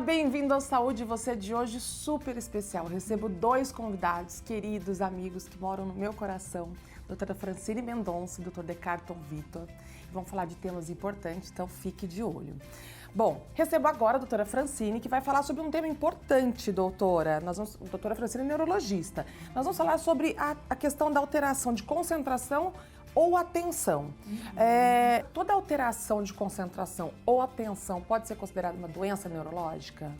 bem-vindo ao Saúde Você de hoje, super especial. Eu recebo dois convidados, queridos amigos que moram no meu coração, doutora Francine Mendonça e doutor Decarton Vitor. Vão falar de temas importantes, então fique de olho. Bom, recebo agora a doutora Francine, que vai falar sobre um tema importante, doutora. Doutora Francine é neurologista. Nós vamos falar sobre a questão da alteração de concentração ou atenção. Toda alteração de concentração ou atenção pode ser considerada uma doença neurológica?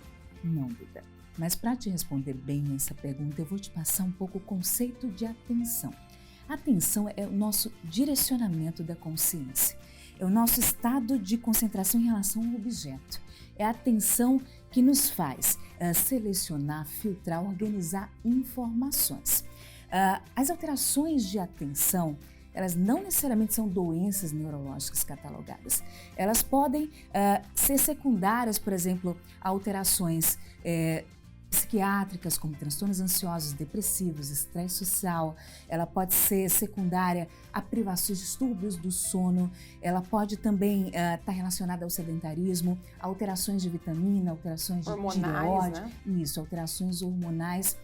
Não, Duda. Mas para te responder bem essa pergunta, eu vou te passar um pouco o conceito de atenção. A atenção é o nosso direcionamento da consciência. É o nosso estado de concentração em relação ao objeto. É a atenção que nos faz selecionar, filtrar, organizar informações. As alterações de atenção, elas não necessariamente são doenças neurológicas catalogadas. Elas podem ser secundárias, por exemplo, a alterações psiquiátricas, como transtornos ansiosos, depressivos, estresse social. Ela pode ser secundária a privações, distúrbios do sono. Ela pode também estar relacionada ao sedentarismo, alterações de vitamina, alterações de tireoide, né? Isso, alterações hormonais.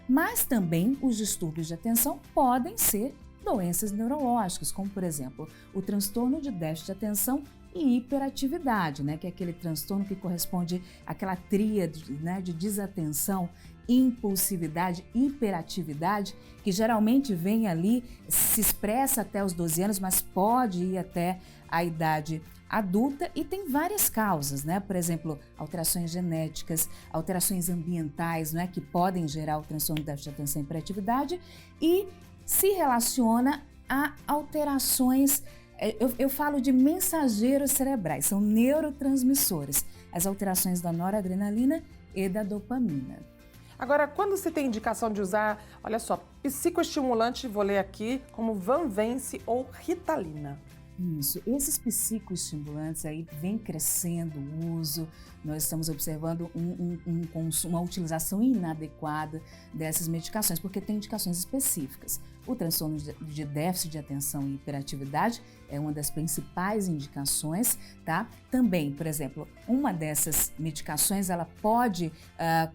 Mas também os distúrbios de atenção podem ser doenças neurológicas, como por exemplo, o transtorno de déficit de atenção e hiperatividade, né, que é aquele transtorno que corresponde àquela tríade, né, de desatenção, impulsividade, hiperatividade, que geralmente vem ali, se expressa até os 12 anos, mas pode ir até a idade adulta e tem várias causas, né? Por exemplo, alterações genéticas, alterações ambientais, né, que podem gerar o transtorno de déficit de atenção e hiperatividade e se relaciona a alterações, eu falo de mensageiros cerebrais, são neurotransmissores, as alterações da noradrenalina e da dopamina. Agora, quando se tem indicação de usar, olha só, psicoestimulante, vou ler aqui, como Vanvence ou Ritalina? Isso, esses psicoestimulantes aí vem crescendo o uso, nós estamos observando uma utilização inadequada dessas medicações, porque tem indicações específicas. O transtorno de déficit de atenção e hiperatividade é uma das principais indicações, tá? Também, por exemplo, uma dessas medicações, ela pode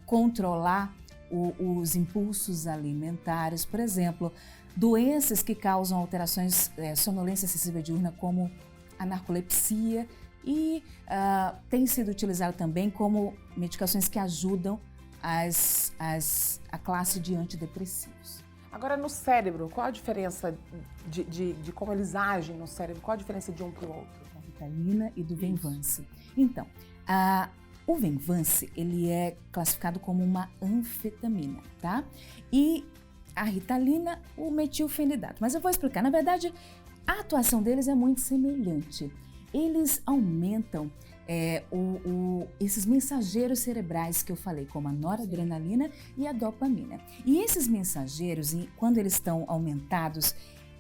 controlar os impulsos alimentares, por exemplo, doenças que causam alterações, sonolência excessiva diurna, como a narcolepsia, e tem sido utilizado também como medicações que ajudam a classe de antidepressivos. Agora, no cérebro, qual a diferença de como eles agem no cérebro? Qual a diferença de um para o outro? Da Ritalina e do Venvance. Então, o Venvance, ele é classificado como uma anfetamina, tá? E a Ritalina, o metilfenidato. Mas eu vou explicar. Na verdade, a atuação deles é muito semelhante. Eles aumentam esses mensageiros cerebrais que eu falei, como a noradrenalina e a dopamina. E esses mensageiros, quando eles estão aumentados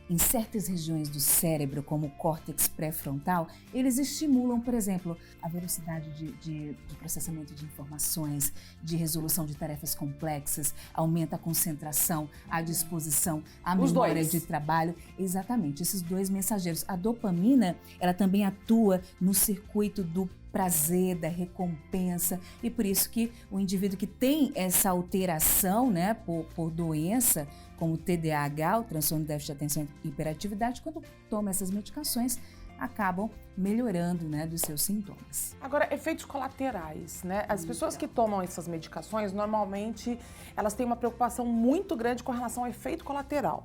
em certas regiões do cérebro, como o córtex pré-frontal, eles estimulam, por exemplo, a velocidade de processamento de informações, de resolução de tarefas complexas, aumenta a concentração, a disposição, a memória de trabalho. Exatamente, esses dois mensageiros. A dopamina, ela também atua no circuito do prazer, da recompensa, e por isso que o indivíduo que tem essa alteração, né, por doença, como o TDAH, o transtorno de déficit de atenção e hiperatividade, quando toma essas medicações, acabam melhorando, né, dos seus sintomas. Agora, efeitos colaterais, né? As pessoas que tomam essas medicações, normalmente, elas têm uma preocupação muito grande com relação ao efeito colateral.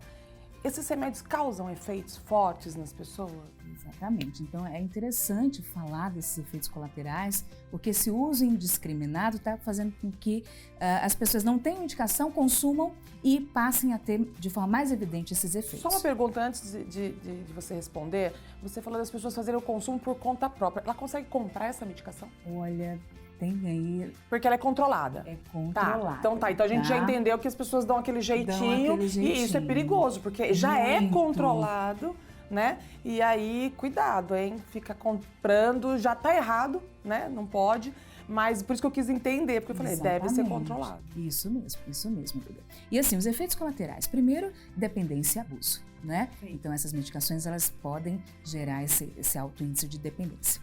Esses remédios causam efeitos fortes nas pessoas? Exatamente. Então é interessante falar desses efeitos colaterais, porque esse uso indiscriminado está fazendo com que as pessoas não tenham indicação, consumam e passem a ter de forma mais evidente esses efeitos. Só uma pergunta antes de você responder. Você falou das pessoas fazerem o consumo por conta própria. Ela consegue comprar essa medicação? Olha, tem aí... Porque ela é controlada. É controlada. Então tá. Então a gente já entendeu que as pessoas dão aquele jeitinho. E isso é perigoso, porque já é controlado, né? E aí, cuidado, hein? Fica comprando, já tá errado, né? Não pode. Mas por isso que eu quis entender, porque eu falei, deve ser controlado. Isso mesmo, Duda. E assim, os efeitos colaterais. Primeiro, dependência e abuso, né? Sim. Então essas medicações, elas podem gerar esse alto índice de dependência.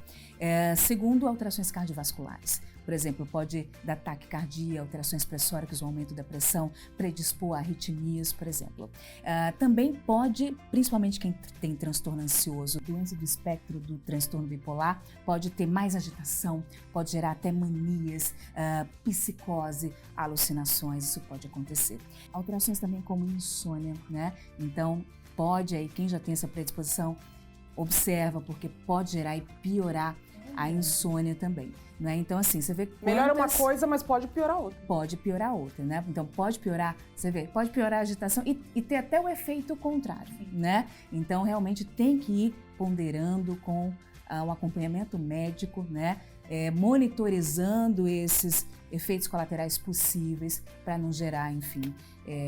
Segundo, alterações cardiovasculares. Por exemplo, pode dar taquicardia, alterações pressóricas, o aumento da pressão, predispor a arritmias, por exemplo. Também pode, principalmente quem tem transtorno ansioso, doença do espectro do transtorno bipolar, pode ter mais agitação, pode gerar até manias, psicose, alucinações, isso pode acontecer. Alterações também como insônia, né? Então, pode aí, quem já tem essa predisposição, observa, porque pode gerar e piorar a insônia também, né? Então, assim, você vê quantas... Melhora uma coisa, mas pode piorar outra. Pode piorar outra, né? Então, pode piorar, você vê, pode piorar a agitação e ter até o efeito contrário, né? Então, realmente tem que ir ponderando com um acompanhamento médico, né? Monitorizando esses efeitos colaterais possíveis para não gerar, enfim,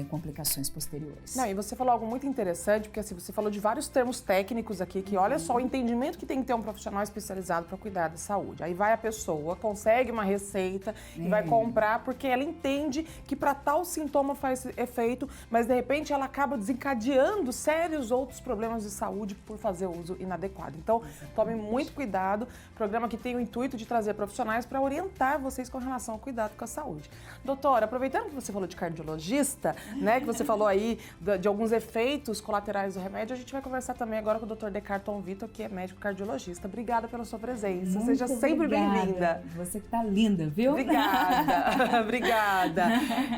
complicações posteriores. Não, e você falou algo muito interessante, porque assim, você falou de vários termos técnicos aqui, que olha só o entendimento que tem que ter um profissional especializado para cuidar da saúde. Aí vai a pessoa, consegue uma receita e vai comprar, porque ela entende que para tal sintoma faz efeito, mas de repente ela acaba desencadeando sérios outros problemas de saúde por fazer uso inadequado. Então, tome muito cuidado, programa que tem o intuito de trazer profissionais para orientar vocês com relação ao cuidado com a saúde. Doutora, aproveitando que você falou de cardiologista, né, que você falou aí de alguns efeitos colaterais do remédio, a gente vai conversar também agora com o Dr. Decarton Vitor, que é médico cardiologista. Obrigada pela sua presença. Muito Seja sempre bem-vinda. Você que tá linda, viu? Obrigada. Obrigada.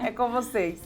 É com vocês.